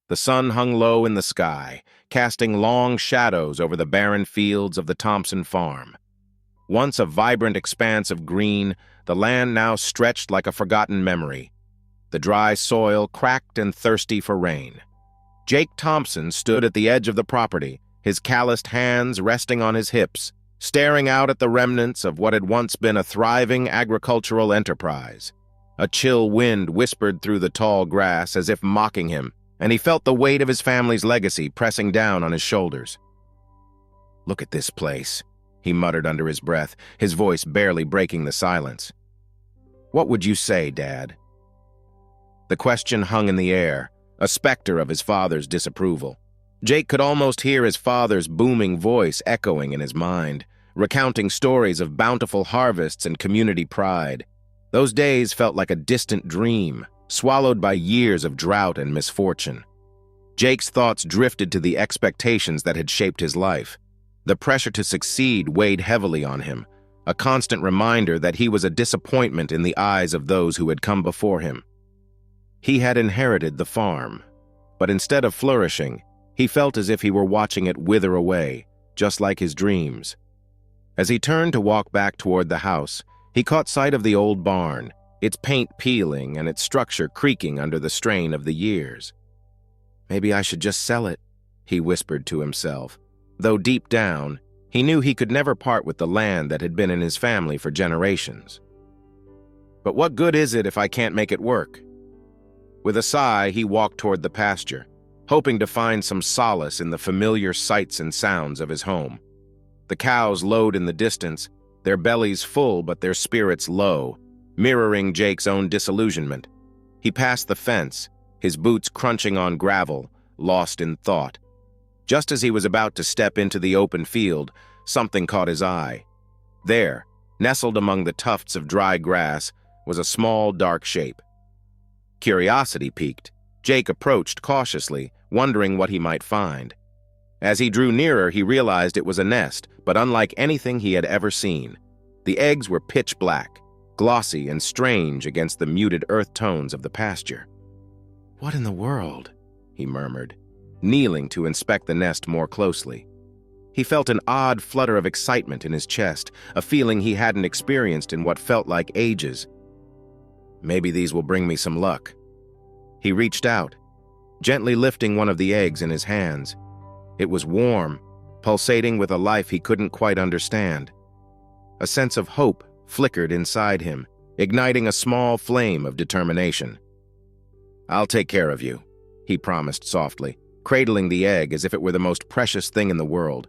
The sun hung low in the sky, casting long shadows over the barren fields of the Thompson farm. Once a vibrant expanse of green, the land now stretched like a forgotten memory. The dry soil cracked and thirsty for rain. Jake Thompson stood at the edge of the property, his calloused hands resting on his hips, staring out at the remnants of what had once been a thriving agricultural enterprise. A chill wind whispered through the tall grass as if mocking him, and he felt the weight of his family's legacy pressing down on his shoulders. "Look at this place," he muttered under his breath, his voice barely breaking the silence. "What would you say, Dad?" The question hung in the air, a specter of his father's disapproval. Jake could almost hear his father's booming voice echoing in his mind, recounting stories of bountiful harvests and community pride. Those days felt like a distant dream, swallowed by years of drought and misfortune. Jake's thoughts drifted to the expectations that had shaped his life. The pressure to succeed weighed heavily on him, a constant reminder that he was a disappointment in the eyes of those who had come before him. He had inherited the farm, but instead of flourishing, he felt as if he were watching it wither away, just like his dreams. As he turned to walk back toward the house, he caught sight of the old barn, its paint peeling and its structure creaking under the strain of the years. "Maybe I should just sell it," he whispered to himself, though deep down, he knew he could never part with the land that had been in his family for generations. "But what good is it if I can't make it work?" With a sigh, he walked toward the pasture, hoping to find some solace in the familiar sights and sounds of his home. The cows lowed in the distance, their bellies full but their spirits low, mirroring Jake's own disillusionment. He passed the fence, his boots crunching on gravel, lost in thought. Just as he was about to step into the open field, something caught his eye. There, nestled among the tufts of dry grass, was a small, dark shape. Curiosity piqued, Jake approached cautiously, wondering what he might find. As he drew nearer, he realized it was a nest, but unlike anything he had ever seen. The eggs were pitch black, glossy and strange against the muted earth tones of the pasture. "What in the world?" he murmured, kneeling to inspect the nest more closely. He felt an odd flutter of excitement in his chest, a feeling he hadn't experienced in what felt like ages. "Maybe these will bring me some luck." He reached out, gently lifting one of the eggs in his hands. It was warm, pulsating with a life he couldn't quite understand. A sense of hope flickered inside him, igniting a small flame of determination. "I'll take care of you," he promised softly, cradling the egg as if it were the most precious thing in the world.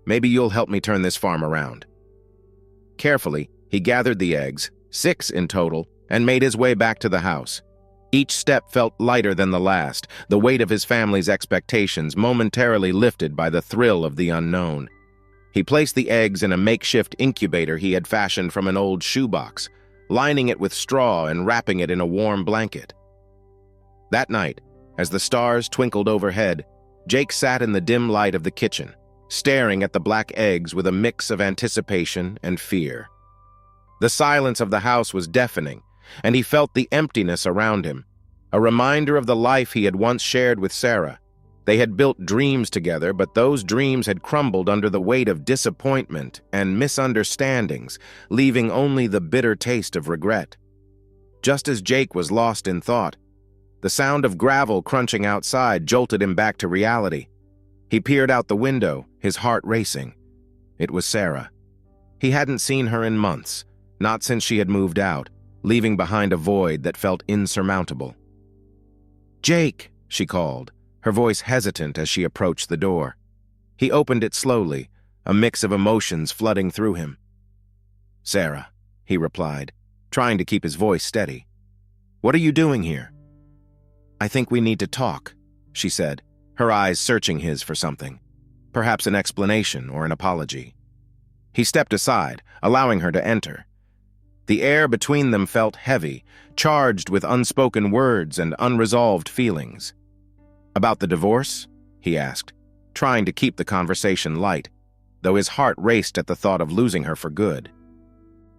"Maybe you'll help me turn this farm around." Carefully, he gathered the eggs, 6 in total, and made his way back to the house. Each step felt lighter than the last, the weight of his family's expectations momentarily lifted by the thrill of the unknown. He placed the eggs in a makeshift incubator he had fashioned from an old shoebox, lining it with straw and wrapping it in a warm blanket. That night, as the stars twinkled overhead, Jake sat in the dim light of the kitchen, staring at the black eggs with a mix of anticipation and fear. The silence of the house was deafening, and he felt the emptiness around him, a reminder of the life he had once shared with Sarah. They had built dreams together, but those dreams had crumbled under the weight of disappointment and misunderstandings, leaving only the bitter taste of regret. Just as Jake was lost in thought, the sound of gravel crunching outside jolted him back to reality. He peered out the window, his heart racing. It was Sarah. He hadn't seen her in months, not since she had moved out, leaving behind a void that felt insurmountable. "Jake," she called, her voice hesitant as she approached the door. He opened it slowly, a mix of emotions flooding through him. "Sarah," he replied, trying to keep his voice steady. "What are you doing here?" "I think we need to talk," she said, her eyes searching his for something, perhaps an explanation or an apology. He stepped aside, allowing her to enter. The air between them felt heavy, charged with unspoken words and unresolved feelings. "About the divorce?" he asked, trying to keep the conversation light, though his heart raced at the thought of losing her for good.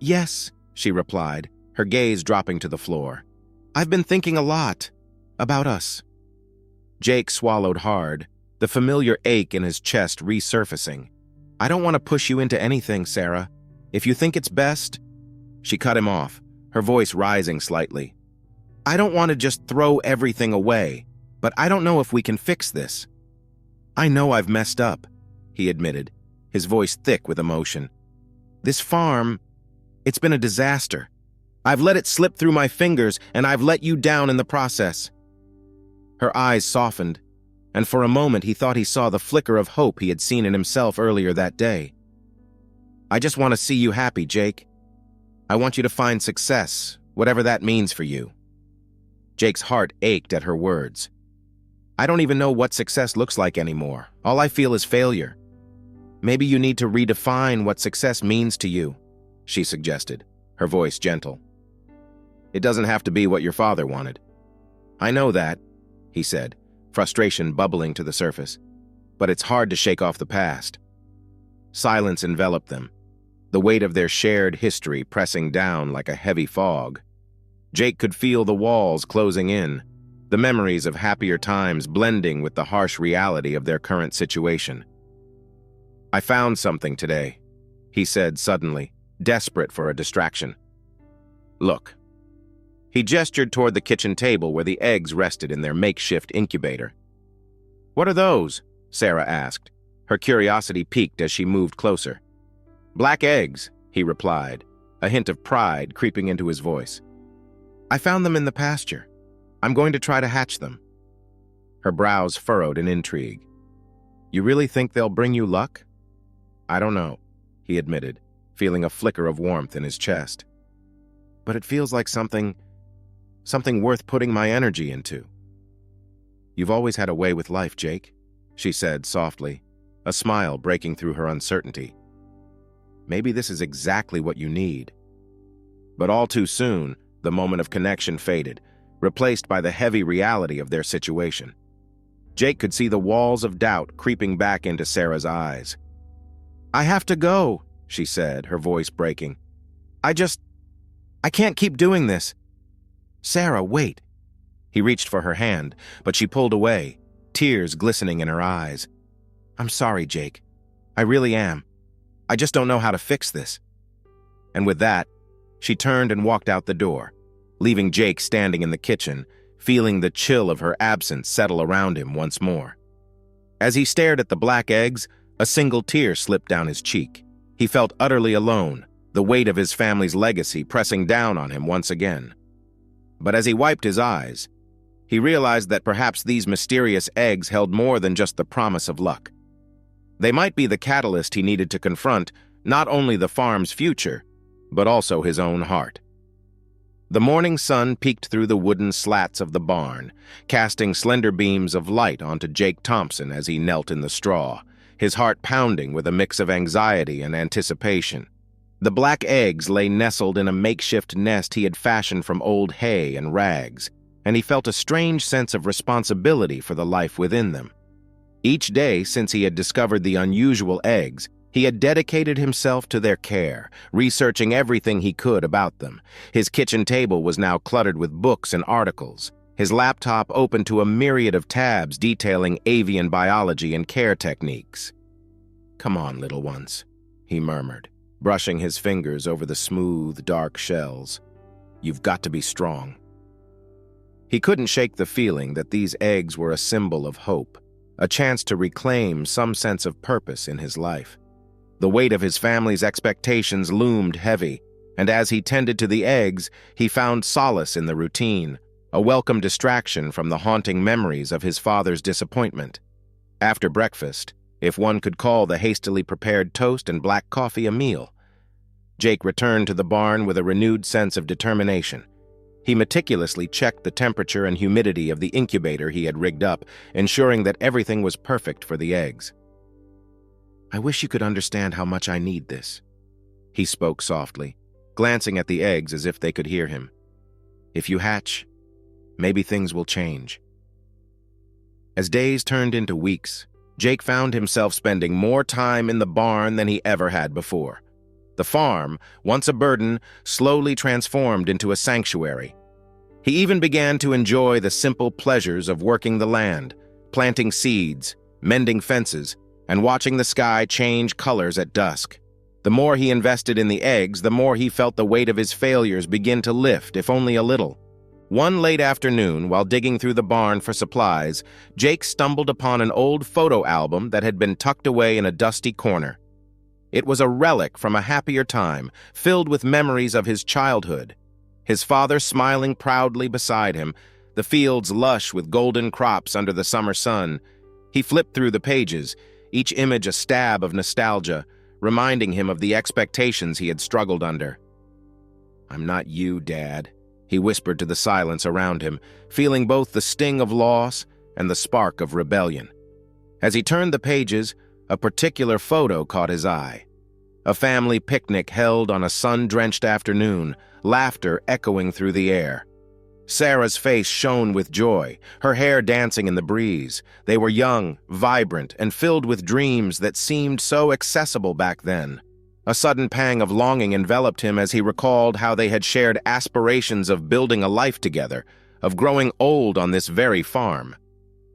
"Yes," she replied, her gaze dropping to the floor. "I've been thinking a lot about us." Jake swallowed hard, the familiar ache in his chest resurfacing. "I don't want to push you into anything, Sarah. If you think it's best—" She cut him off, her voice rising slightly. "I don't want to just throw everything away, but I don't know if we can fix this." "I know I've messed up," he admitted, his voice thick with emotion. "This farm, it's been a disaster. I've let it slip through my fingers, and I've let you down in the process." Her eyes softened, and for a moment he thought he saw the flicker of hope he had seen in himself earlier that day. "I just want to see you happy, Jake. I want you to find success, whatever that means for you." Jake's heart ached at her words. "I don't even know what success looks like anymore. All I feel is failure." "Maybe you need to redefine what success means to you," she suggested, her voice gentle. "It doesn't have to be what your father wanted." "I know that," he said, frustration bubbling to the surface. "But it's hard to shake off the past." Silence enveloped them, the weight of their shared history pressing down like a heavy fog. Jake could feel the walls closing in, the memories of happier times blending with the harsh reality of their current situation. "I found something today," he said suddenly, desperate for a distraction. "Look." He gestured toward the kitchen table where the eggs rested in their makeshift incubator. "What are those?" Sarah asked, her curiosity piqued as she moved closer. "Black eggs," he replied, a hint of pride creeping into his voice. "I found them in the pasture. I'm going to try to hatch them." Her brows furrowed in intrigue. "You really think they'll bring you luck?" "I don't know," he admitted, feeling a flicker of warmth in his chest. "But it feels like something worth putting my energy into." "You've always had a way with life, Jake," she said softly, a smile breaking through her uncertainty. "Maybe this is exactly what you need." But all too soon, the moment of connection faded, replaced by the heavy reality of their situation. Jake could see the walls of doubt creeping back into Sarah's eyes. "I have to go," she said, her voice breaking. I can't keep doing this." "Sarah, wait." He reached for her hand, but she pulled away, tears glistening in her eyes. "I'm sorry, Jake. I really am. I just don't know how to fix this." And with that, she turned and walked out the door, leaving Jake standing in the kitchen, feeling the chill of her absence settle around him once more. As he stared at the black eggs, a single tear slipped down his cheek. He felt utterly alone, the weight of his family's legacy pressing down on him once again. But as he wiped his eyes, he realized that perhaps these mysterious eggs held more than just the promise of luck. They might be the catalyst he needed to confront not only the farm's future, but also his own heart. The morning sun peeked through the wooden slats of the barn, casting slender beams of light onto Jake Thompson as he knelt in the straw, his heart pounding with a mix of anxiety and anticipation. The black eggs lay nestled in a makeshift nest he had fashioned from old hay and rags, and he felt a strange sense of responsibility for the life within them. Each day since he had discovered the unusual eggs, he had dedicated himself to their care, researching everything he could about them. His kitchen table was now cluttered with books and articles, his laptop open to a myriad of tabs detailing avian biology and care techniques. "Come on, little ones," he murmured, brushing his fingers over the smooth, dark shells. "You've got to be strong." He couldn't shake the feeling that these eggs were a symbol of hope, a chance to reclaim some sense of purpose in his life. The weight of his family's expectations loomed heavy, and as he tended to the eggs, he found solace in the routine, a welcome distraction from the haunting memories of his father's disappointment. After breakfast, if one could call the hastily prepared toast and black coffee a meal, Jake returned to the barn with a renewed sense of determination. He meticulously checked the temperature and humidity of the incubator he had rigged up, ensuring that everything was perfect for the eggs. "I wish you could understand how much I need this," he spoke softly, glancing at the eggs as if they could hear him. "If you hatch, maybe things will change." As days turned into weeks, Jake found himself spending more time in the barn than he ever had before. The farm, once a burden, slowly transformed into a sanctuary. He even began to enjoy the simple pleasures of working the land, planting seeds, mending fences, and watching the sky change colors at dusk. The more he invested in the eggs, the more he felt the weight of his failures begin to lift, if only a little. One late afternoon, while digging through the barn for supplies, Jake stumbled upon an old photo album that had been tucked away in a dusty corner. It was a relic from a happier time, filled with memories of his childhood. His father smiling proudly beside him, the fields lush with golden crops under the summer sun. He flipped through the pages, each image a stab of nostalgia, reminding him of the expectations he had struggled under. "I'm not you, Dad," he whispered to the silence around him, feeling both the sting of loss and the spark of rebellion. As he turned the pages, a particular photo caught his eye. A family picnic held on a sun-drenched afternoon, laughter echoing through the air. Sarah's face shone with joy, her hair dancing in the breeze. They were young, vibrant, and filled with dreams that seemed so accessible back then. A sudden pang of longing enveloped him as he recalled how they had shared aspirations of building a life together, of growing old on this very farm.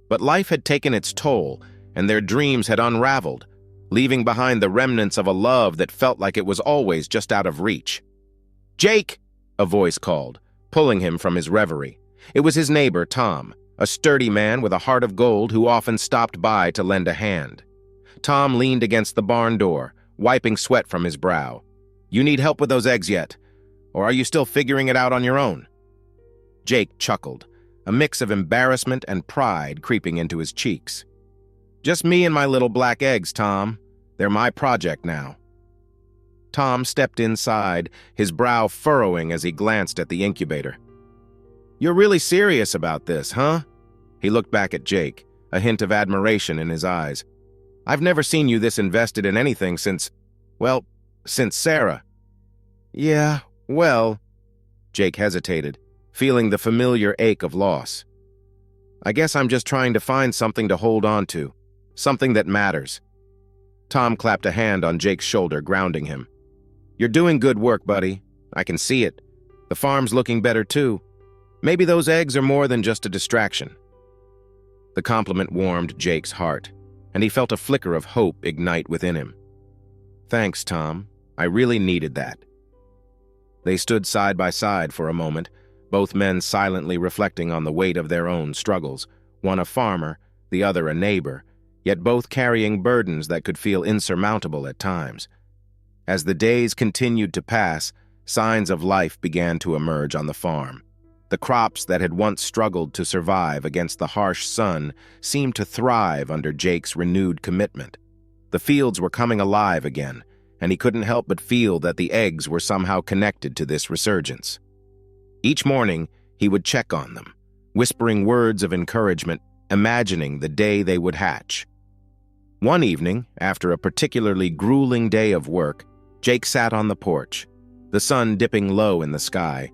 But life had taken its toll, and their dreams had unraveled, leaving behind the remnants of a love that felt like it was always just out of reach. "Jake!" a voice called, pulling him from his reverie. It was his neighbor, Tom, a sturdy man with a heart of gold who often stopped by to lend a hand. Tom leaned against the barn door, wiping sweat from his brow. "You need help with those eggs yet? Or are you still figuring it out on your own?" Jake chuckled, a mix of embarrassment and pride creeping into his cheeks. "Just me and my little black eggs, Tom. They're my project now." Tom stepped inside, his brow furrowing as he glanced at the incubator. "You're really serious about this, huh?" He looked back at Jake, a hint of admiration in his eyes. "I've never seen you this invested in anything since Sarah." "Yeah, well," Jake hesitated, feeling the familiar ache of loss. "I guess I'm just trying to find something to hold on to, something that matters." Tom clapped a hand on Jake's shoulder, grounding him. "You're doing good work, buddy. I can see it. The farm's looking better, too. Maybe those eggs are more than just a distraction." The compliment warmed Jake's heart, and he felt a flicker of hope ignite within him. "Thanks, Tom. I really needed that." They stood side by side for a moment, both men silently reflecting on the weight of their own struggles, one a farmer, the other a neighbor, yet both carrying burdens that could feel insurmountable at times. As the days continued to pass, signs of life began to emerge on the farm. The crops that had once struggled to survive against the harsh sun seemed to thrive under Jake's renewed commitment. The fields were coming alive again, and he couldn't help but feel that the eggs were somehow connected to this resurgence. Each morning, he would check on them, whispering words of encouragement, imagining the day they would hatch. One evening, after a particularly grueling day of work, Jake sat on the porch, the sun dipping low in the sky.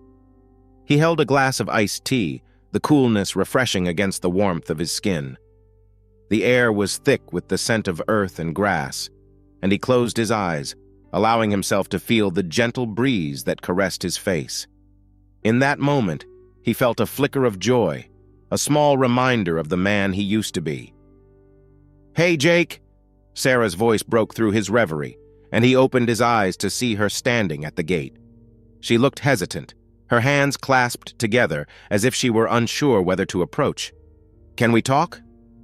He held a glass of iced tea, the coolness refreshing against the warmth of his skin. The air was thick with the scent of earth and grass, and he closed his eyes, allowing himself to feel the gentle breeze that caressed his face. In that moment, he felt a flicker of joy, a small reminder of the man he used to be. "Hey, Jake!" Sarah's voice broke through his reverie, and he opened his eyes to see her standing at the gate. She looked hesitant, her hands clasped together as if she were unsure whether to approach. "Can we talk?"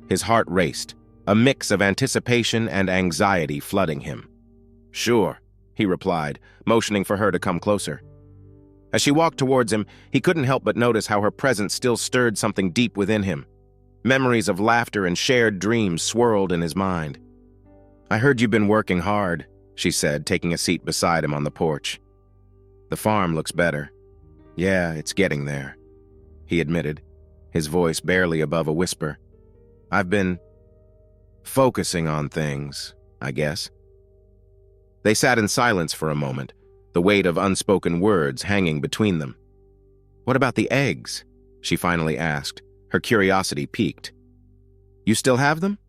His heart raced, a mix of anticipation and anxiety flooding him. "Sure," he replied, motioning for her to come closer. As she walked towards him, he couldn't help but notice how her presence still stirred something deep within him. Memories of laughter and shared dreams swirled in his mind. "I heard you've been working hard," she said, taking a seat beside him on the porch. "The farm looks better." "Yeah, it's getting there," he admitted, his voice barely above a whisper. "I've been focusing on things, I guess." They sat in silence for a moment, the weight of unspoken words hanging between them. "What about the eggs?" she finally asked, her curiosity piqued. "You still have them?"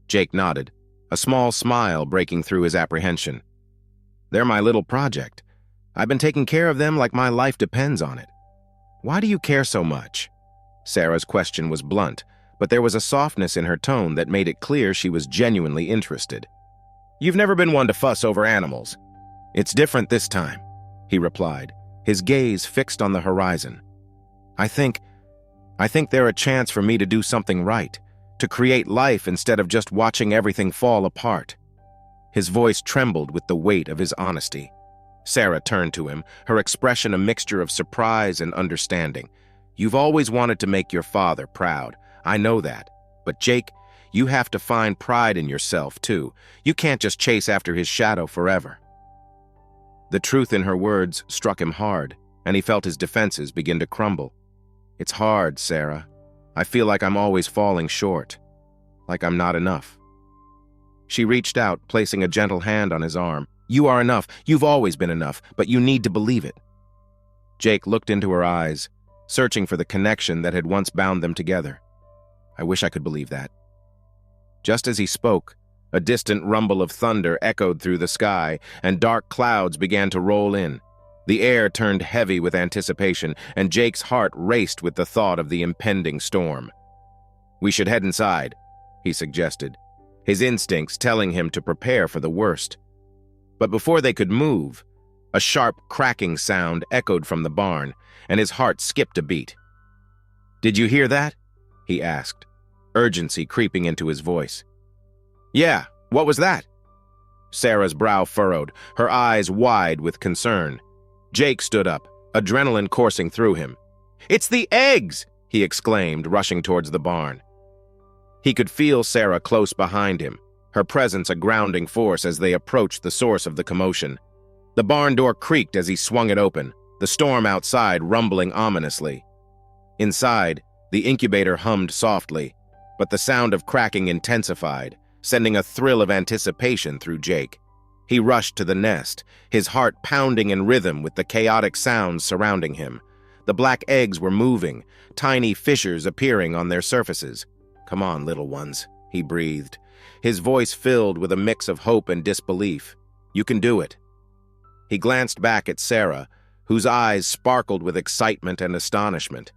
Jake nodded, a small smile breaking through his apprehension. "They're my little project. I've been taking care of them like my life depends on it." "Why do you care so much?" Sarah's question was blunt, but there was a softness in her tone that made it clear she was genuinely interested. "You've never been one to fuss over animals." "It's different this time," he replied, his gaze fixed on the horizon. I think they're a chance for me to do something right, to create life instead of just watching everything fall apart." His voice trembled with the weight of his honesty. Sarah turned to him, her expression a mixture of surprise and understanding. "You've always wanted to make your father proud. I know that. But Jake, you have to find pride in yourself, too. You can't just chase after his shadow forever." The truth in her words struck him hard, and he felt his defenses begin to crumble. "It's hard, Sarah. I feel like I'm always falling short, like I'm not enough." She reached out, placing a gentle hand on his arm. "You are enough. You've always been enough, but you need to believe it." Jake looked into her eyes, searching for the connection that had once bound them together. "I wish I could believe that." Just as he spoke, a distant rumble of thunder echoed through the sky, and dark clouds began to roll in. The air turned heavy with anticipation, and Jake's heart raced with the thought of the impending storm. "We should head inside," he suggested, his instincts telling him to prepare for the worst. But before they could move, a sharp cracking sound echoed from the barn, and his heart skipped a beat. "Did you hear that?" he asked, urgency creeping into his voice. "Yeah, what was that?" Sarah's brow furrowed, her eyes wide with concern. Jake stood up, adrenaline coursing through him. "It's the eggs!" he exclaimed, rushing towards the barn. He could feel Sarah close behind him, her presence a grounding force as they approached the source of the commotion. The barn door creaked as he swung it open, the storm outside rumbling ominously. Inside, the incubator hummed softly, but the sound of cracking intensified, sending a thrill of anticipation through Jake. He rushed to the nest, his heart pounding in rhythm with the chaotic sounds surrounding him. The black eggs were moving, tiny fissures appearing on their surfaces. "Come on, little ones," he breathed, his voice filled with a mix of hope and disbelief. "You can do it." He glanced back at Sarah, whose eyes sparkled with excitement and astonishment.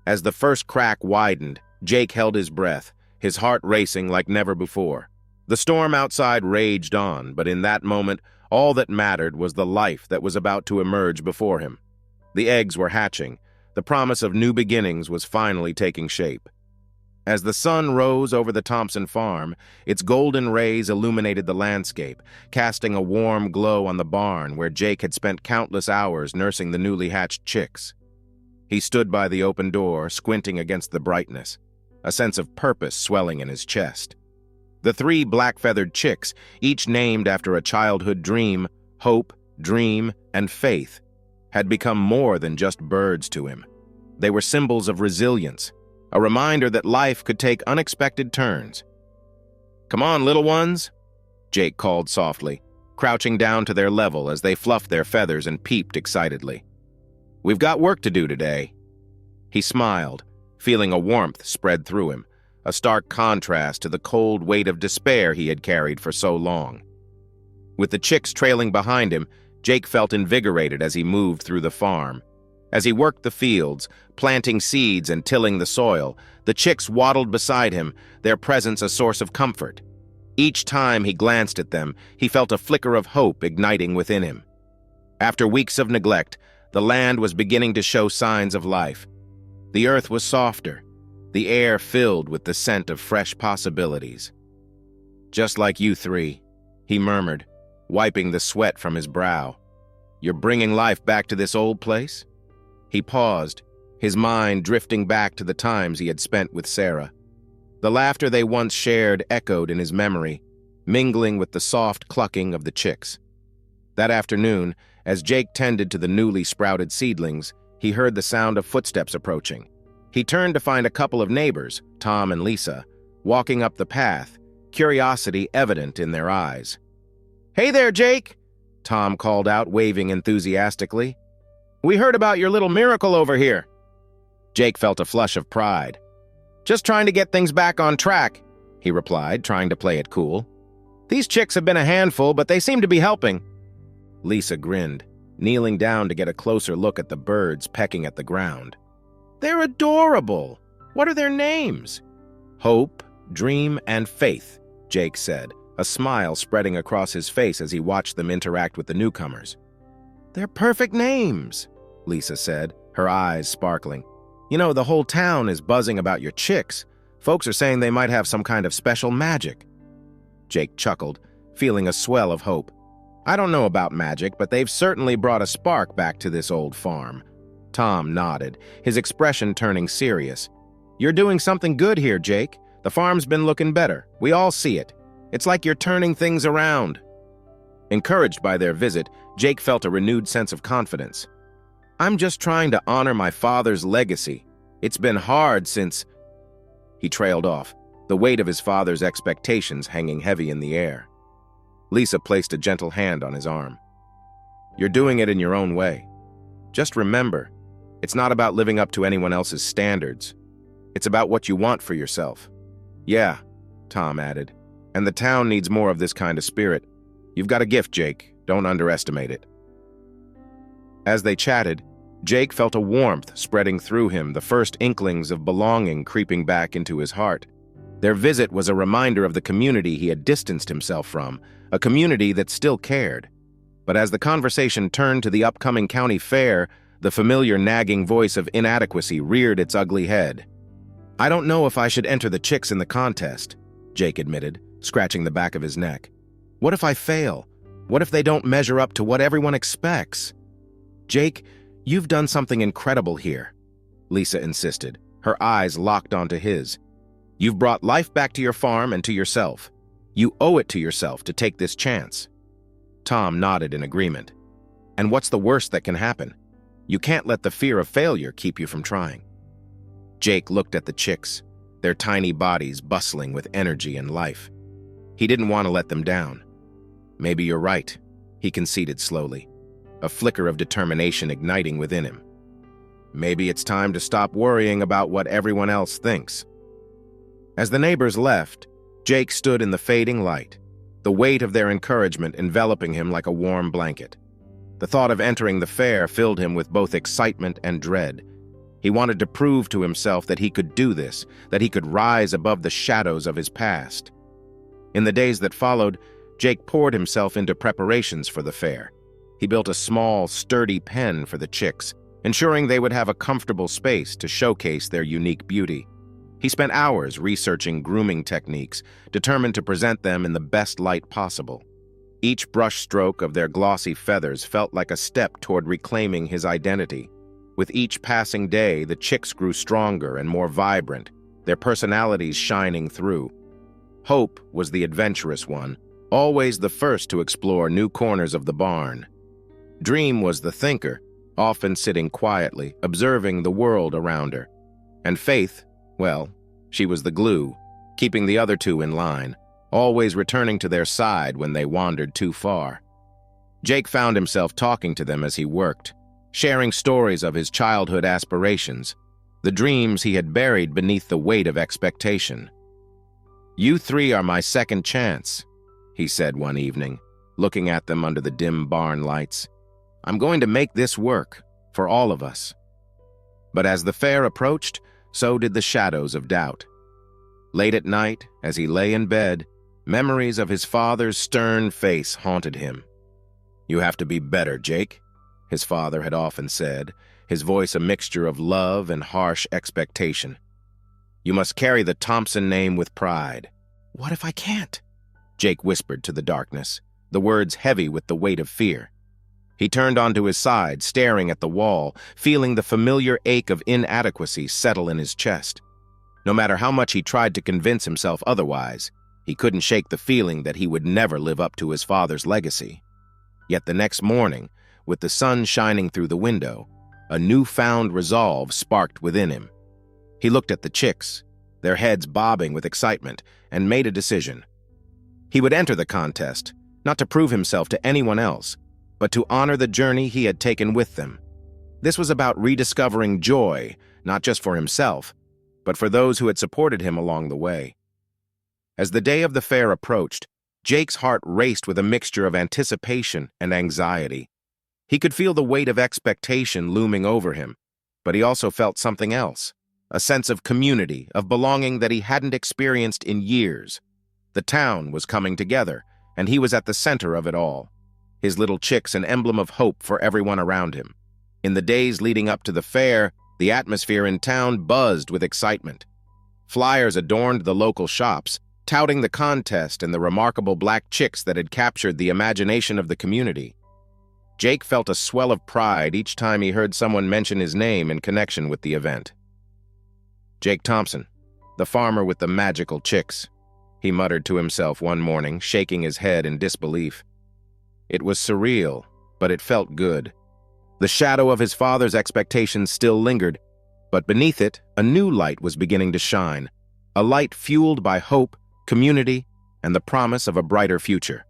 As the first crack widened, Jake held his breath, his heart racing like never before. The storm outside raged on, but in that moment, all that mattered was the life that was about to emerge before him. The eggs were hatching. The promise of new beginnings was finally taking shape. As the sun rose over the Thompson farm, its golden rays illuminated the landscape, casting a warm glow on the barn where Jake had spent countless hours nursing the newly hatched chicks. He stood by the open door, squinting against the brightness, a sense of purpose swelling in his chest. The 3 black-feathered chicks, each named after a childhood dream, hope, dream, and faith, had become more than just birds to him. They were symbols of resilience, a reminder that life could take unexpected turns. "Come on, little ones," Jake called softly, crouching down to their level as they fluffed their feathers and peeped excitedly. "We've got work to do today." He smiled, feeling a warmth spread through him, a stark contrast to the cold weight of despair he had carried for so long. With the chicks trailing behind him, Jake felt invigorated as he moved through the farm. As he worked the fields, planting seeds and tilling the soil, the chicks waddled beside him, their presence a source of comfort. Each time he glanced at them, he felt a flicker of hope igniting within him. After weeks of neglect, the land was beginning to show signs of life. The earth was softer, the air filled with the scent of fresh possibilities. "Just like you 3, he murmured, wiping the sweat from his brow. "You're bringing life back to this old place?" He paused, his mind drifting back to the times he had spent with Sarah. The laughter they once shared echoed in his memory, mingling with the soft clucking of the chicks. That afternoon, as Jake tended to the newly sprouted seedlings, he heard the sound of footsteps approaching. He turned to find a couple of neighbors, Tom and Lisa, walking up the path, curiosity evident in their eyes. "Hey there, Jake!" Tom called out, waving enthusiastically. "We heard about your little miracle over here." Jake felt a flush of pride. "Just trying to get things back on track," he replied, trying to play it cool. "These chicks have been a handful, but they seem to be helping." Lisa grinned, kneeling down to get a closer look at the birds pecking at the ground. "They're adorable! What are their names?" Hope, dream, and faith, Jake said, a smile spreading across his face as he watched them interact with the newcomers. They're perfect names, Lisa said, her eyes sparkling. You know, the whole town is buzzing about your chicks. Folks are saying they might have some kind of special magic. Jake chuckled, feeling a swell of hope. I don't know about magic, but they've certainly brought a spark back to this old farm. Tom nodded, his expression turning serious. You're doing something good here, Jake. The farm's been looking better. We all see it. It's like you're turning things around. Encouraged by their visit, Jake felt a renewed sense of confidence. I'm just trying to honor my father's legacy. It's been hard since... He trailed off, the weight of his father's expectations hanging heavy in the air. Lisa placed a gentle hand on his arm. You're doing it in your own way. Just remember, it's not about living up to anyone else's standards. It's about what you want for yourself. Yeah, Tom added, and the town needs more of this kind of spirit. You've got a gift, Jake. Don't underestimate it. As they chatted, Jake felt a warmth spreading through him, the first inklings of belonging creeping back into his heart. Their visit was a reminder of the community he had distanced himself from, a community that still cared. But as the conversation turned to the upcoming county fair, the familiar nagging voice of inadequacy reared its ugly head. I don't know if I should enter the chicks in the contest, Jake admitted, scratching the back of his neck. What if I fail? What if they don't measure up to what everyone expects? Jake, you've done something incredible here, Lisa insisted, her eyes locked onto his. You've brought life back to your farm and to yourself. You owe it to yourself to take this chance. Tom nodded in agreement. And what's the worst that can happen? You can't let the fear of failure keep you from trying. Jake looked at the chicks, their tiny bodies bustling with energy and life. He didn't want to let them down. Maybe you're right, he conceded slowly, a flicker of determination igniting within him. Maybe it's time to stop worrying about what everyone else thinks. As the neighbors left, Jake stood in the fading light, the weight of their encouragement enveloping him like a warm blanket. The thought of entering the fair filled him with both excitement and dread. He wanted to prove to himself that he could do this, that he could rise above the shadows of his past. In the days that followed, Jake poured himself into preparations for the fair. He built a small, sturdy pen for the chicks, ensuring they would have a comfortable space to showcase their unique beauty. He spent hours researching grooming techniques, determined to present them in the best light possible. Each brushstroke of their glossy feathers felt like a step toward reclaiming his identity. With each passing day, the chicks grew stronger and more vibrant, their personalities shining through. Hope was the adventurous one, always the first to explore new corners of the barn. Dream was the thinker, often sitting quietly, observing the world around her. And Faith, well, she was the glue, keeping the other two in line, always returning to their side when they wandered too far. Jake found himself talking to them as he worked, sharing stories of his childhood aspirations, the dreams he had buried beneath the weight of expectation. You three are my second chance, he said one evening, looking at them under the dim barn lights. I'm going to make this work, for all of us. But as the fair approached, so did the shadows of doubt. Late at night, as he lay in bed, memories of his father's stern face haunted him. You have to be better, Jake, his father had often said, his voice a mixture of love and harsh expectation. You must carry the Thompson name with pride. What if I can't? Jake whispered to the darkness, the words heavy with the weight of fear. He turned onto his side, staring at the wall, feeling the familiar ache of inadequacy settle in his chest. No matter how much he tried to convince himself otherwise, he couldn't shake the feeling that he would never live up to his father's legacy. Yet the next morning, with the sun shining through the window, a newfound resolve sparked within him. He looked at the chicks, their heads bobbing with excitement, and made a decision. He would enter the contest, not to prove himself to anyone else, but to honor the journey he had taken with them. This was about rediscovering joy, not just for himself, but for those who had supported him along the way. As the day of the fair approached, Jake's heart raced with a mixture of anticipation and anxiety. He could feel the weight of expectation looming over him, but he also felt something else, a sense of community, of belonging that he hadn't experienced in years. The town was coming together, and he was at the center of it all. His little chicks an emblem of hope for everyone around him. In the days leading up to the fair, the atmosphere in town buzzed with excitement. Flyers adorned the local shops, touting the contest and the remarkable black chicks that had captured the imagination of the community. Jake felt a swell of pride each time he heard someone mention his name in connection with the event. Jake Thompson, the farmer with the magical chicks, he muttered to himself one morning, shaking his head in disbelief. It was surreal, but it felt good. The shadow of his father's expectations still lingered, but beneath it, a new light was beginning to shine, a light fueled by hope, community, and the promise of a brighter future.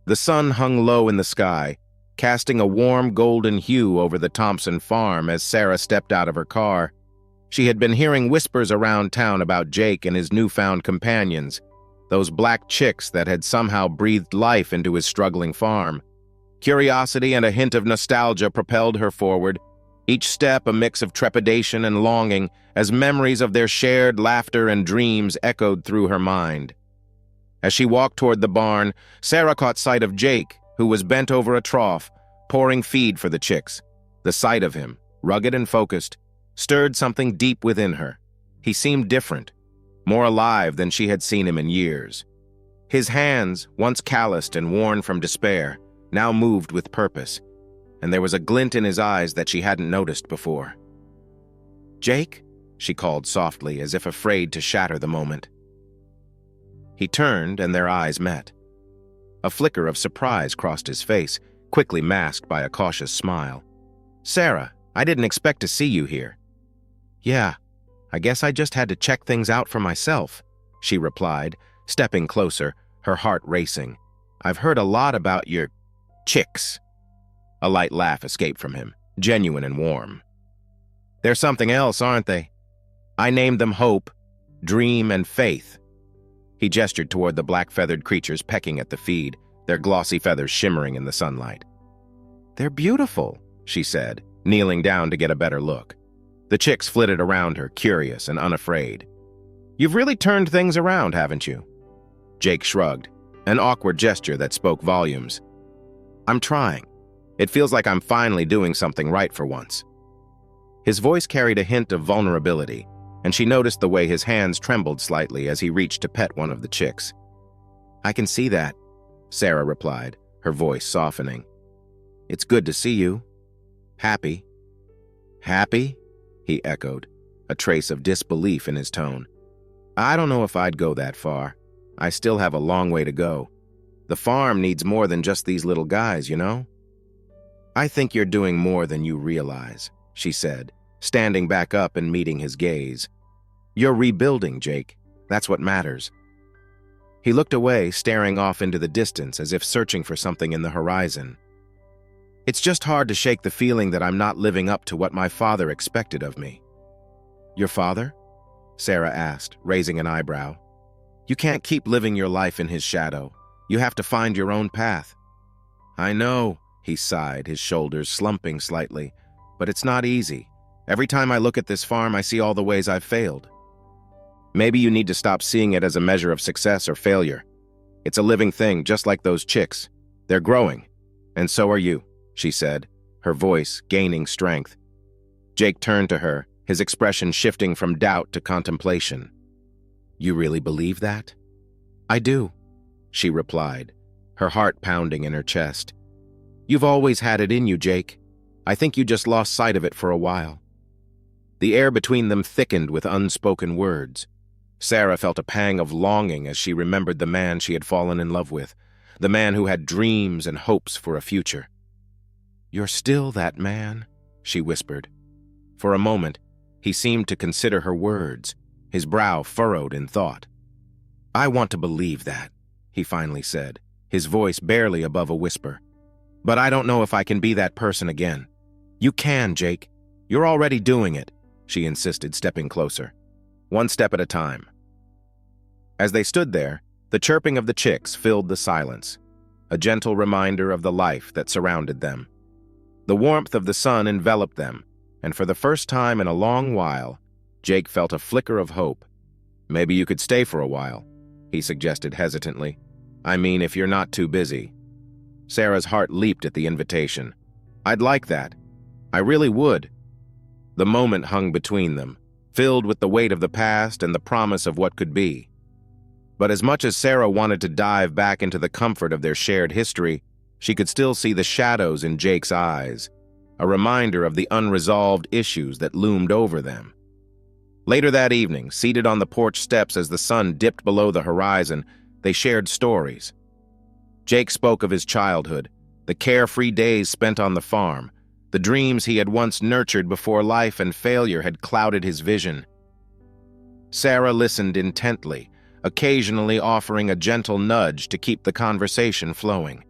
The sun hung low in the sky, casting a warm golden hue over the Thompson farm as Sarah stepped out of her car. She had been hearing whispers around town about Jake and his newfound companions, those black chicks that had somehow breathed life into his struggling farm. Curiosity and a hint of nostalgia propelled her forward, each step a mix of trepidation and longing as memories of their shared laughter and dreams echoed through her mind. As she walked toward the barn, Sarah caught sight of Jake, who was bent over a trough, pouring feed for the chicks. The sight of him, rugged and focused, stirred something deep within her. He seemed different, more alive than she had seen him in years. His hands, once calloused and worn from despair, now moved with purpose, and there was a glint in his eyes that she hadn't noticed before. "Jake?" she called softly, as if afraid to shatter the moment. He turned, and their eyes met. A flicker of surprise crossed his face, quickly masked by a cautious smile. "Sarah, I didn't expect to see you here." "Yeah, I guess I just had to check things out for myself," she replied, stepping closer, her heart racing. "I've heard a lot about your chicks." A light laugh escaped from him, genuine and warm. "They're something else, aren't they? I named them Hope, Dream, and Faith." He gestured toward the black-feathered creatures pecking at the feed, their glossy feathers shimmering in the sunlight. "They're beautiful," she said, kneeling down to get a better look. The chicks flitted around her, curious and unafraid. "You've really turned things around, haven't you?" Jake shrugged, an awkward gesture that spoke volumes. "I'm trying. It feels like I'm finally doing something right for once." His voice carried a hint of vulnerability, and she noticed the way his hands trembled slightly as he reached to pet one of the chicks. "I can see that," Sarah replied, her voice softening. "It's good to see you. Happy." "Happy?" he echoed, a trace of disbelief in his tone. "I don't know if I'd go that far. I still have a long way to go. The farm needs more than just these little guys, you know?" "I think you're doing more than you realize," she said, standing back up and meeting his gaze. "You're rebuilding, Jake. That's what matters." He looked away, staring off into the distance as if searching for something in the horizon. "It's just hard to shake the feeling that I'm not living up to what my father expected of me." "Your father?" Sarah asked, raising an eyebrow. "You can't keep living your life in his shadow. You have to find your own path." "I know," he sighed, his shoulders slumping slightly, "but it's not easy. Every time I look at this farm, I see all the ways I've failed." "Maybe you need to stop seeing it as a measure of success or failure. It's a living thing, just like those chicks. They're growing. And so are you," she said, her voice gaining strength. Jake turned to her, his expression shifting from doubt to contemplation. "You really believe that?" "I do," she replied, her heart pounding in her chest. "You've always had it in you, Jake. I think you just lost sight of it for a while." The air between them thickened with unspoken words. Sarah felt a pang of longing as she remembered the man she had fallen in love with, the man who had dreams and hopes for a future. "You're still that man," she whispered. For a moment, he seemed to consider her words, his brow furrowed in thought. "I want to believe that," he finally said, his voice barely above a whisper. "But I don't know if I can be that person again." "You can, Jake. You're already doing it," she insisted, stepping closer. "One step at a time." As they stood there, the chirping of the chicks filled the silence, a gentle reminder of the life that surrounded them. The warmth of the sun enveloped them, and for the first time in a long while, Jake felt a flicker of hope. "Maybe you could stay for a while," he suggested hesitantly. "I mean, if you're not too busy." Sarah's heart leaped at the invitation. "I'd like that. I really would." The moment hung between them, filled with the weight of the past and the promise of what could be. But as much as Sarah wanted to dive back into the comfort of their shared history, she could still see the shadows in Jake's eyes, a reminder of the unresolved issues that loomed over them. Later that evening, seated on the porch steps as the sun dipped below the horizon, they shared stories. Jake spoke of his childhood, the carefree days spent on the farm, the dreams he had once nurtured before life and failure had clouded his vision. Sarah listened intently, occasionally offering a gentle nudge to keep the conversation flowing.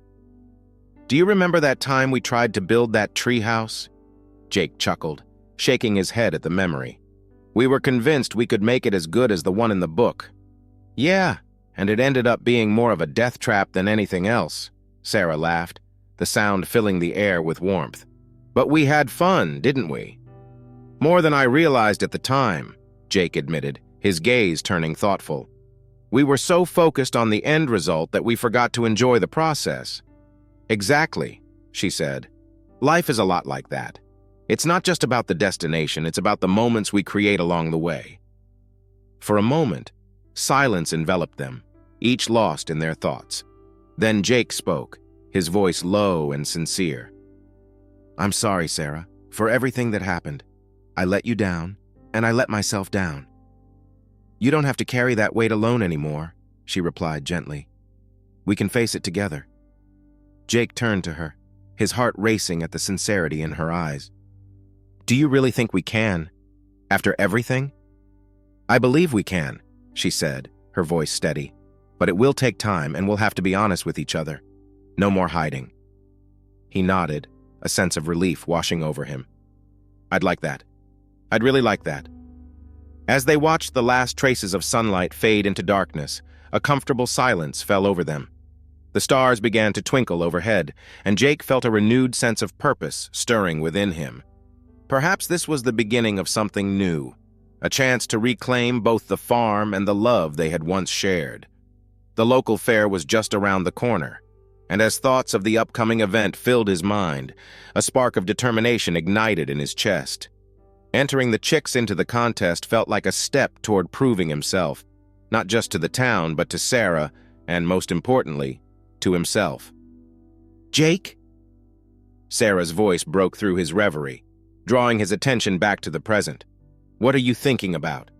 "Do you remember that time we tried to build that treehouse?" Jake chuckled, shaking his head at the memory. "We were convinced we could make it as good as the one in the book." "Yeah, and it ended up being more of a death trap than anything else," Sarah laughed, the sound filling the air with warmth. "But we had fun, didn't we?" "More than I realized at the time," Jake admitted, his gaze turning thoughtful. "We were so focused on the end result that we forgot to enjoy the process." "Exactly," she said. "Life is a lot like that. It's not just about the destination, it's about the moments we create along the way." For a moment, silence enveloped them, each lost in their thoughts. Then Jake spoke, his voice low and sincere. "I'm sorry, Sarah, for everything that happened. I let you down, and I let myself down." "You don't have to carry that weight alone anymore," she replied gently. "We can face it together." Jake turned to her, his heart racing at the sincerity in her eyes. "Do you really think we can? After everything?" "I believe we can," she said, her voice steady. "But it will take time, and we'll have to be honest with each other. No more hiding." He nodded, a sense of relief washing over him. "I'd like that. I'd really like that." As they watched the last traces of sunlight fade into darkness, a comfortable silence fell over them. The stars began to twinkle overhead, and Jake felt a renewed sense of purpose stirring within him. Perhaps this was the beginning of something new, a chance to reclaim both the farm and the love they had once shared. The local fair was just around the corner, and as thoughts of the upcoming event filled his mind, a spark of determination ignited in his chest. Entering the chicks into the contest felt like a step toward proving himself, not just to the town, but to Sarah, and most importantly, to himself. "Jake?" Sarah's voice broke through his reverie, drawing his attention back to the present. "What are you thinking about?"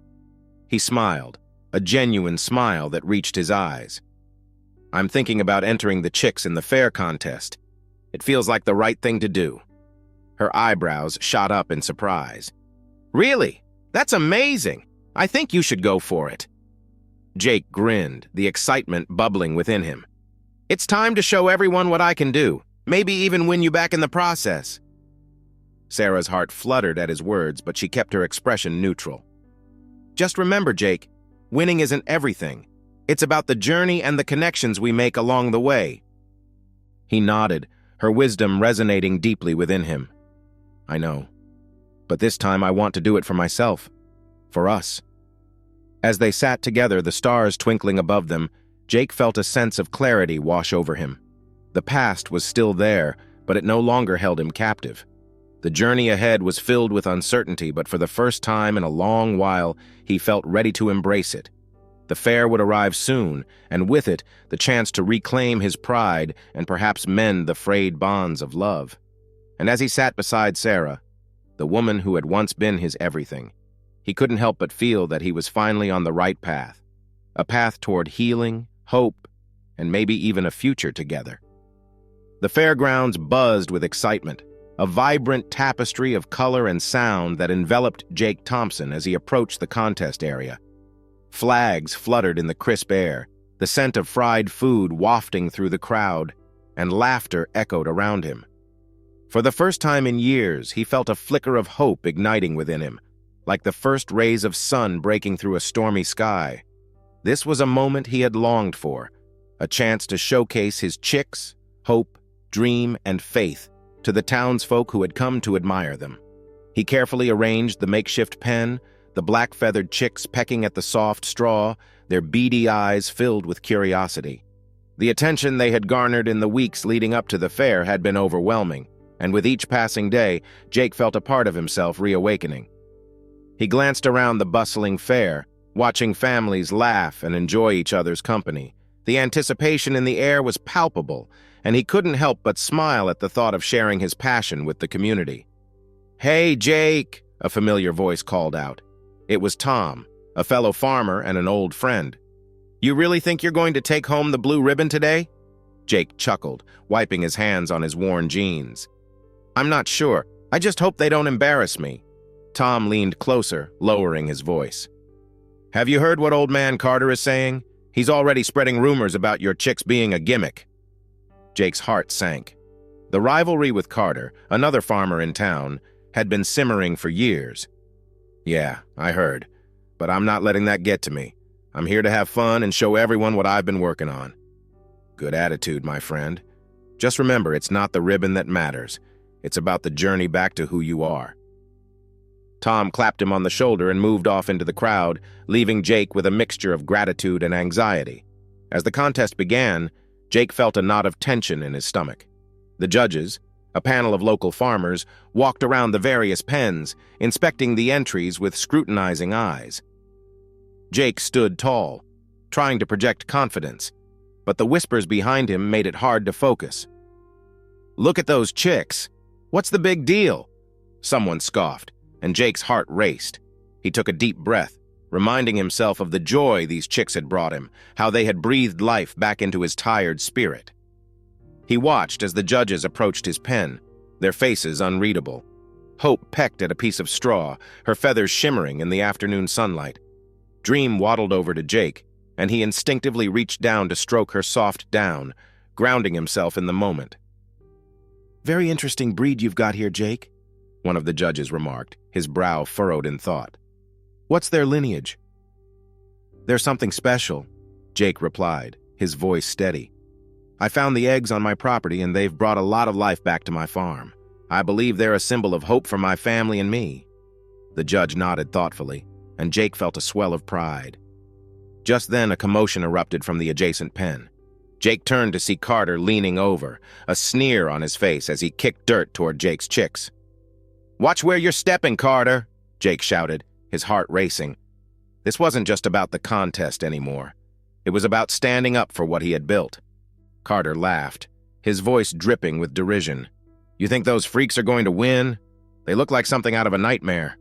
He smiled, a genuine smile that reached his eyes. "I'm thinking about entering the chicks in the fair contest. It feels like the right thing to do." Her eyebrows shot up in surprise. "Really? That's amazing! I think you should go for it." Jake grinned, the excitement bubbling within him. "It's time to show everyone what I can do, maybe even win you back in the process." Sarah's heart fluttered at his words, but she kept her expression neutral. "Just remember, Jake, winning isn't everything. It's about the journey and the connections we make along the way." He nodded, her wisdom resonating deeply within him. "I know. But this time I want to do it for myself. For us." As they sat together, the stars twinkling above them, Jake felt a sense of clarity wash over him. The past was still there, but it no longer held him captive. The journey ahead was filled with uncertainty, but for the first time in a long while, he felt ready to embrace it. The fair would arrive soon, and with it, the chance to reclaim his pride and perhaps mend the frayed bonds of love. And as he sat beside Sarah, the woman who had once been his everything, he couldn't help but feel that he was finally on the right path, a path toward healing, hope, and maybe even a future together. The fairgrounds buzzed with excitement, a vibrant tapestry of color and sound that enveloped Jake Thompson as he approached the contest area. Flags fluttered in the crisp air, the scent of fried food wafting through the crowd, and laughter echoed around him. For the first time in years, he felt a flicker of hope igniting within him, like the first rays of sun breaking through a stormy sky. This was a moment he had longed for, a chance to showcase his chicks, hope, dream, and faith to the townsfolk who had come to admire them. He carefully arranged the makeshift pen, the black-feathered chicks pecking at the soft straw, their beady eyes filled with curiosity. The attention they had garnered in the weeks leading up to the fair had been overwhelming, and with each passing day, Jake felt a part of himself reawakening. He glanced around the bustling fair, watching families laugh and enjoy each other's company. The anticipation in the air was palpable, and he couldn't help but smile at the thought of sharing his passion with the community. "Hey, Jake!" a familiar voice called out. It was Tom, a fellow farmer and an old friend. "You really think you're going to take home the blue ribbon today?" Jake chuckled, wiping his hands on his worn jeans. "I'm not sure. I just hope they don't embarrass me." Tom leaned closer, lowering his voice. "Have you heard what old man Carter is saying? He's already spreading rumors about your chicks being a gimmick." Jake's heart sank. The rivalry with Carter, another farmer in town, had been simmering for years. "Yeah, I heard. But I'm not letting that get to me. I'm here to have fun and show everyone what I've been working on." "Good attitude, my friend. Just remember, it's not the ribbon that matters. It's about the journey back to who you are." Tom clapped him on the shoulder and moved off into the crowd, leaving Jake with a mixture of gratitude and anxiety. As the contest began, Jake felt a knot of tension in his stomach. The judges, a panel of local farmers, walked around the various pens, inspecting the entries with scrutinizing eyes. Jake stood tall, trying to project confidence, but the whispers behind him made it hard to focus. "Look at those chicks! What's the big deal?" Someone scoffed, and Jake's heart raced. He took a deep breath, reminding himself of the joy these chicks had brought him, how they had breathed life back into his tired spirit. He watched as the judges approached his pen, their faces unreadable. Hope pecked at a piece of straw, her feathers shimmering in the afternoon sunlight. Dream waddled over to Jake, and he instinctively reached down to stroke her soft down, grounding himself in the moment. "Very interesting breed you've got here, Jake," one of the judges remarked, his brow furrowed in thought. "What's their lineage?" "They're something special," Jake replied, his voice steady. "I found the eggs on my property, and they've brought a lot of life back to my farm. I believe they're a symbol of hope for my family and me." The judge nodded thoughtfully, and Jake felt a swell of pride. Just then, a commotion erupted from the adjacent pen. Jake turned to see Carter leaning over, a sneer on his face as he kicked dirt toward Jake's chicks. "Watch where you're stepping, Carter," Jake shouted, his heart racing. This wasn't just about the contest anymore. It was about standing up for what he had built. Carter laughed, his voice dripping with derision. "You think those freaks are going to win? They look like something out of a nightmare."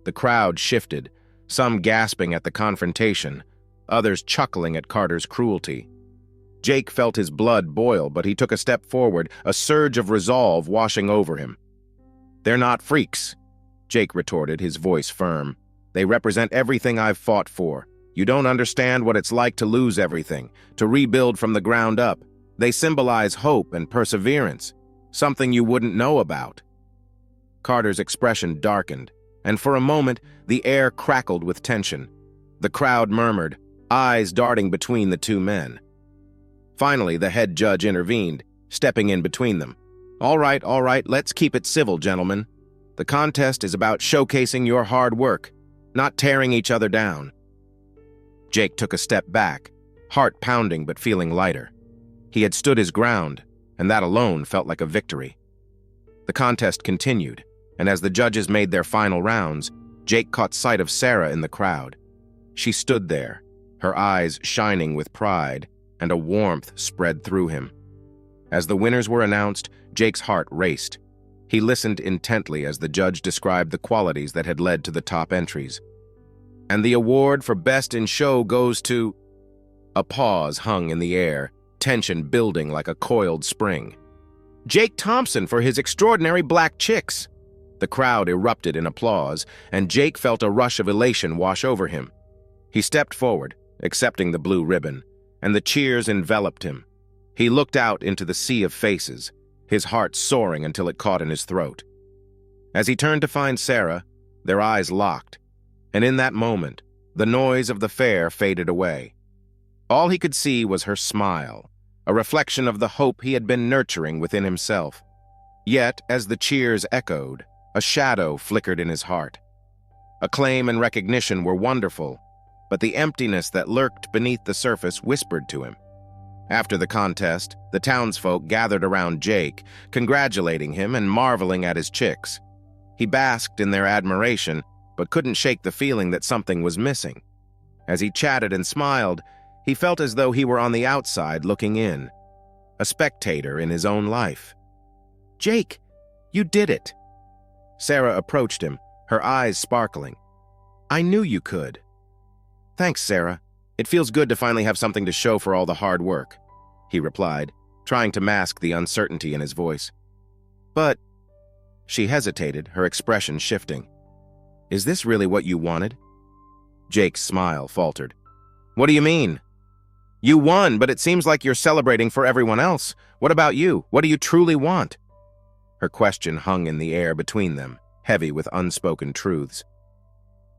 The crowd shifted, some gasping at the confrontation, others chuckling at Carter's cruelty. Jake felt his blood boil, but he took a step forward, a surge of resolve washing over him. "They're not freaks," Jake retorted, his voice firm. "They represent everything I've fought for. You don't understand what it's like to lose everything, to rebuild from the ground up. They symbolize hope and perseverance, something you wouldn't know about." Carter's expression darkened, and for a moment, the air crackled with tension. The crowd murmured, eyes darting between the two men. Finally, the head judge intervened, stepping in between them. All right, let's keep it civil, gentlemen. The contest is about showcasing your hard work, not tearing each other down." Jake took a step back, heart pounding but feeling lighter. He had stood his ground, and that alone felt like a victory. The contest continued, and as the judges made their final rounds, Jake caught sight of Sarah in the crowd. She stood there, her eyes shining with pride, and a warmth spread through him. As the winners were announced, Jake's heart raced. He listened intently as the judge described the qualities that had led to the top entries. "And the award for Best in Show goes to—" A pause hung in the air, tension building like a coiled spring. "Jake Thompson for his extraordinary black chicks." The crowd erupted in applause, and Jake felt a rush of elation wash over him. He stepped forward, accepting the blue ribbon, and the cheers enveloped him. He looked out into the sea of faces, his heart soaring until it caught in his throat. As he turned to find Sarah, their eyes locked, and in that moment, the noise of the fair faded away. All he could see was her smile, a reflection of the hope he had been nurturing within himself. Yet, as the cheers echoed, a shadow flickered in his heart. Acclaim and recognition were wonderful, but the emptiness that lurked beneath the surface whispered to him. After the contest, the townsfolk gathered around Jake, congratulating him and marveling at his chicks. He basked in their admiration, but couldn't shake the feeling that something was missing. As he chatted and smiled, he felt as though he were on the outside looking in, a spectator in his own life. "Jake, you did it!" Sarah approached him, her eyes sparkling. "I knew you could." "Thanks, Sarah. It feels good to finally have something to show for all the hard work," he replied, trying to mask the uncertainty in his voice. "But," she hesitated, her expression shifting. "Is this really what you wanted?" Jake's smile faltered. "What do you mean?" "You won, but it seems like you're celebrating for everyone else. What about you? What do you truly want?" Her question hung in the air between them, heavy with unspoken truths.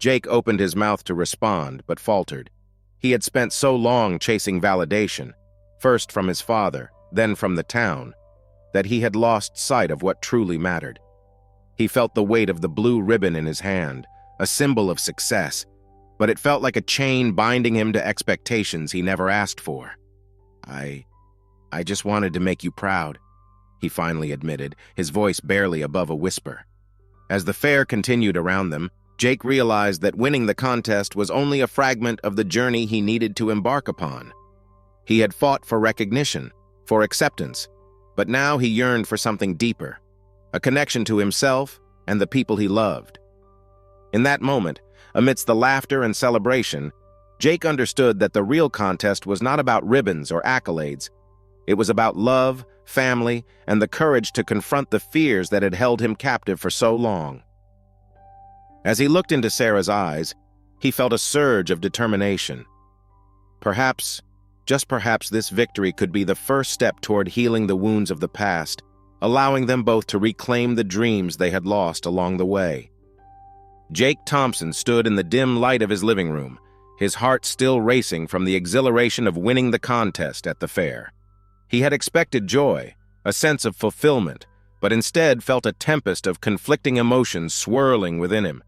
Jake opened his mouth to respond, but faltered. He had spent so long chasing validation, first from his father, then from the town, that he had lost sight of what truly mattered. He felt the weight of the blue ribbon in his hand, a symbol of success, but it felt like a chain binding him to expectations he never asked for. I just wanted to make you proud," he finally admitted, his voice barely above a whisper. As the fair continued around them, Jake realized that winning the contest was only a fragment of the journey he needed to embark upon. He had fought for recognition, for acceptance, but now he yearned for something deeper, a connection to himself and the people he loved. In that moment, amidst the laughter and celebration, Jake understood that the real contest was not about ribbons or accolades. It was about love, family, and the courage to confront the fears that had held him captive for so long. As he looked into Sarah's eyes, he felt a surge of determination. Perhaps, just perhaps, this victory could be the first step toward healing the wounds of the past, allowing them both to reclaim the dreams they had lost along the way. Jake Thompson stood in the dim light of his living room, his heart still racing from the exhilaration of winning the contest at the fair. He had expected joy, a sense of fulfillment, but instead felt a tempest of conflicting emotions swirling within him.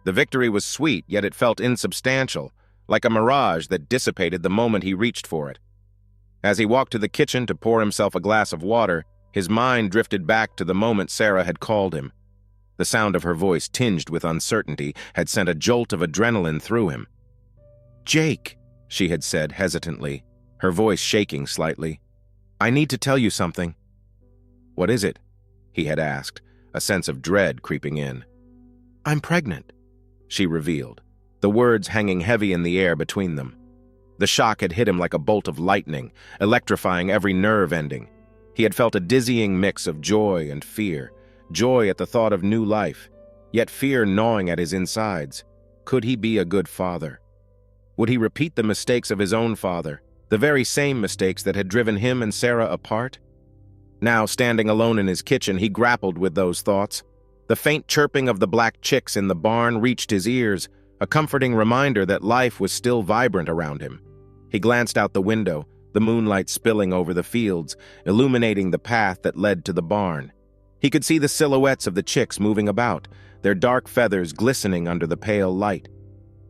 The victory was sweet, yet it felt insubstantial, like a mirage that dissipated the moment he reached for it. As he walked to the kitchen to pour himself a glass of water, his mind drifted back to the moment Sarah had called him. The sound of her voice, tinged with uncertainty, had sent a jolt of adrenaline through him. "Jake," she had said hesitantly, her voice shaking slightly. "I need to tell you something." "What is it?" he had asked, a sense of dread creeping in. "I'm pregnant," she revealed, the words hanging heavy in the air between them. The shock had hit him like a bolt of lightning, electrifying every nerve ending. He had felt a dizzying mix of joy and fear, joy at the thought of new life, yet fear gnawing at his insides. Could he be a good father? Would he repeat the mistakes of his own father, the very same mistakes that had driven him and Sarah apart? Now, standing alone in his kitchen, he grappled with those thoughts. The faint chirping of the black chicks in the barn reached his ears, a comforting reminder that life was still vibrant around him. He glanced out the window, the moonlight spilling over the fields, illuminating the path that led to the barn. He could see the silhouettes of the chicks moving about, their dark feathers glistening under the pale light.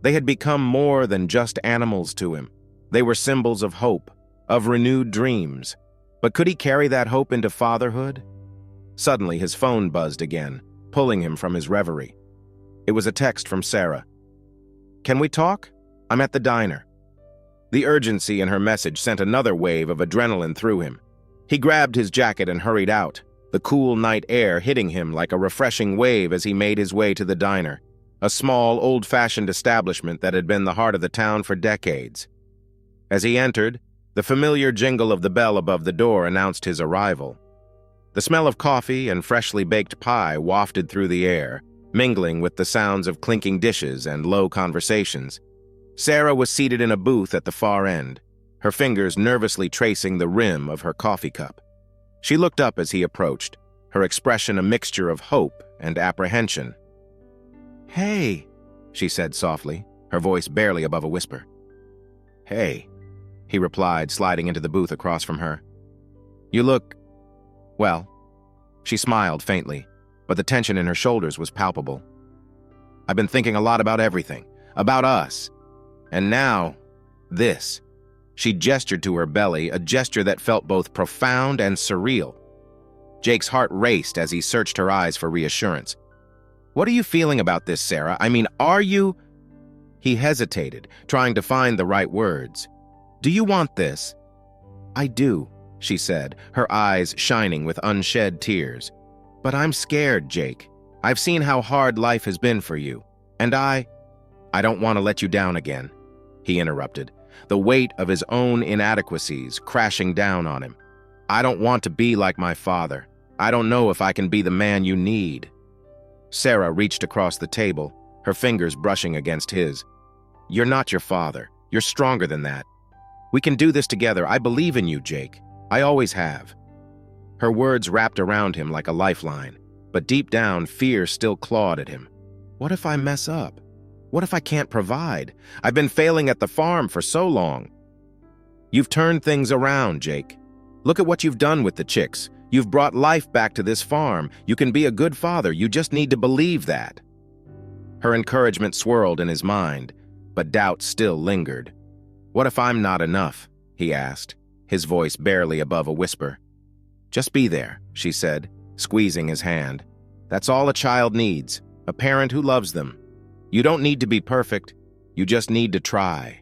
They had become more than just animals to him. They were symbols of hope, of renewed dreams. But could he carry that hope into fatherhood? Suddenly, his phone buzzed again, pulling him from his reverie. It was a text from Sarah. "Can we talk? I'm at the diner." The urgency in her message sent another wave of adrenaline through him. He grabbed his jacket and hurried out, the cool night air hitting him like a refreshing wave as he made his way to the diner, a small, old-fashioned establishment that had been the heart of the town for decades. As he entered, the familiar jingle of the bell above the door announced his arrival. The smell of coffee and freshly baked pie wafted through the air, mingling with the sounds of clinking dishes and low conversations. Sarah was seated in a booth at the far end, her fingers nervously tracing the rim of her coffee cup. She looked up as he approached, her expression a mixture of hope and apprehension. "Hey," she said softly, her voice barely above a whisper. "Hey," he replied, sliding into the booth across from her. "You look, well." She smiled faintly, but the tension in her shoulders was palpable. I've been thinking a lot about everything, about us. And now, this." She gestured to her belly, a gesture that felt both profound and surreal. Jake's heart raced as he searched her eyes for reassurance. "What are you feeling about this, Sarah? I mean, are you—" He hesitated, trying to find the right words. "Do you want this?" "I do," she said, her eyes shining with unshed tears. "But I'm scared, Jake. I've seen how hard life has been for you. And I don't want to let you down again," he interrupted, the weight of his own inadequacies crashing down on him. "I don't want to be like my father. I don't know if I can be the man you need." Sarah reached across the table, her fingers brushing against his. "You're not your father. You're stronger than that. We can do this together. I believe in you, Jake. I always have." Her words wrapped around him like a lifeline, but deep down, fear still clawed at him. What if I mess up? What if I can't provide? I've been failing at the farm for so long. "You've turned things around, Jake. Look at what you've done with the chicks. You've brought life back to this farm. You can be a good father. You just need to believe that." Her encouragement swirled in his mind, but doubt still lingered. "What if I'm not enough?" he asked, his voice barely above a whisper. "Just be there," she said, squeezing his hand. "That's all a child needs, a parent who loves them. You don't need to be perfect. You just need to try."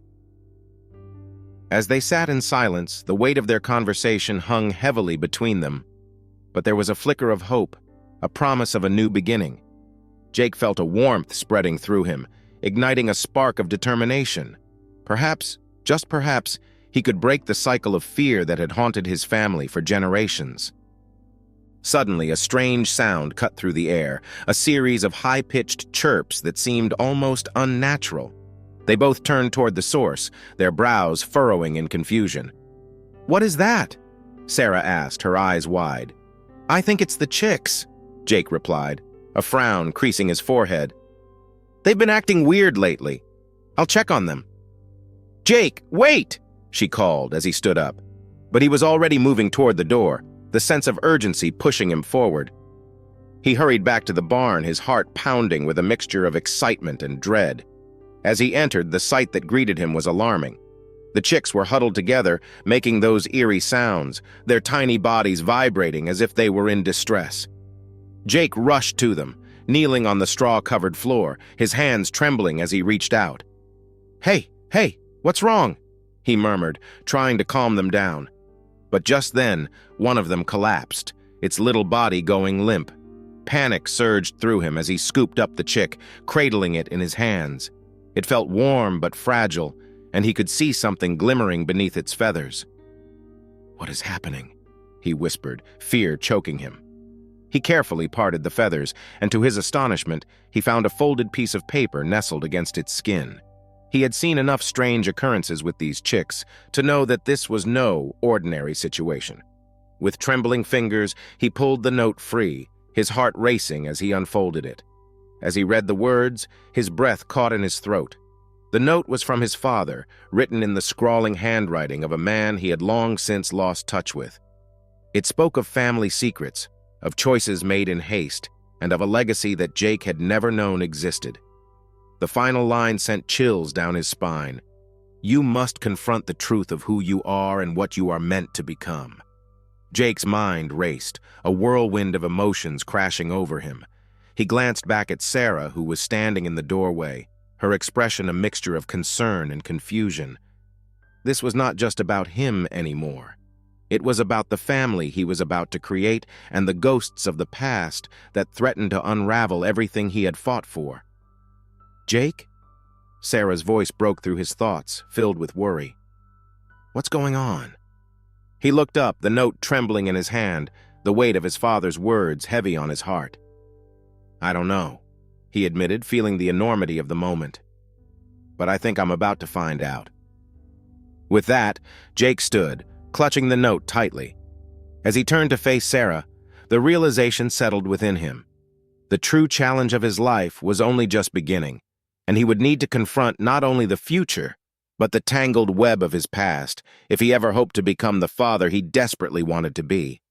As they sat in silence, the weight of their conversation hung heavily between them. But there was a flicker of hope, a promise of a new beginning. Jake felt a warmth spreading through him, igniting a spark of determination. Perhaps, just perhaps, he could break the cycle of fear that had haunted his family for generations. Suddenly, a strange sound cut through the air, a series of high-pitched chirps that seemed almost unnatural. They both turned toward the source, their brows furrowing in confusion. "What is that?" Sarah asked, her eyes wide. "I think it's the chicks," Jake replied, a frown creasing his forehead. "They've been acting weird lately. I'll check on them." "Jake, wait!" she called as he stood up. But he was already moving toward the door, the sense of urgency pushing him forward. He hurried back to the barn, his heart pounding with a mixture of excitement and dread. As he entered, the sight that greeted him was alarming. The chicks were huddled together, making those eerie sounds, their tiny bodies vibrating as if they were in distress. Jake rushed to them, kneeling on the straw-covered floor, his hands trembling as he reached out. Hey, what's wrong?" he murmured, trying to calm them down. But just then, one of them collapsed, its little body going limp. Panic surged through him as he scooped up the chick, cradling it in his hands. It felt warm but fragile, and he could see something glimmering beneath its feathers. "What is happening?" he whispered, fear choking him. He carefully parted the feathers, and to his astonishment, he found a folded piece of paper nestled against its skin. He had seen enough strange occurrences with these chicks to know that this was no ordinary situation. With trembling fingers, he pulled the note free, his heart racing as he unfolded it. As he read the words, his breath caught in his throat. The note was from his father, written in the scrawling handwriting of a man he had long since lost touch with. It spoke of family secrets, of choices made in haste, and of a legacy that Jake had never known existed. The final line sent chills down his spine. "You must confront the truth of who you are and what you are meant to become." Jake's mind raced, a whirlwind of emotions crashing over him. He glanced back at Sarah, who was standing in the doorway, her expression a mixture of concern and confusion. This was not just about him anymore. It was about the family he was about to create and the ghosts of the past that threatened to unravel everything he had fought for. "Jake?" Sarah's voice broke through his thoughts, filled with worry. "What's going on?" He looked up, the note trembling in his hand, the weight of his father's words heavy on his heart. "I don't know," he admitted, feeling the enormity of the moment. "But I think I'm about to find out." With that, Jake stood, clutching the note tightly. As he turned to face Sarah, the realization settled within him. The true challenge of his life was only just beginning, and he would need to confront not only the future, but the tangled web of his past, if he ever hoped to become the father he desperately wanted to be.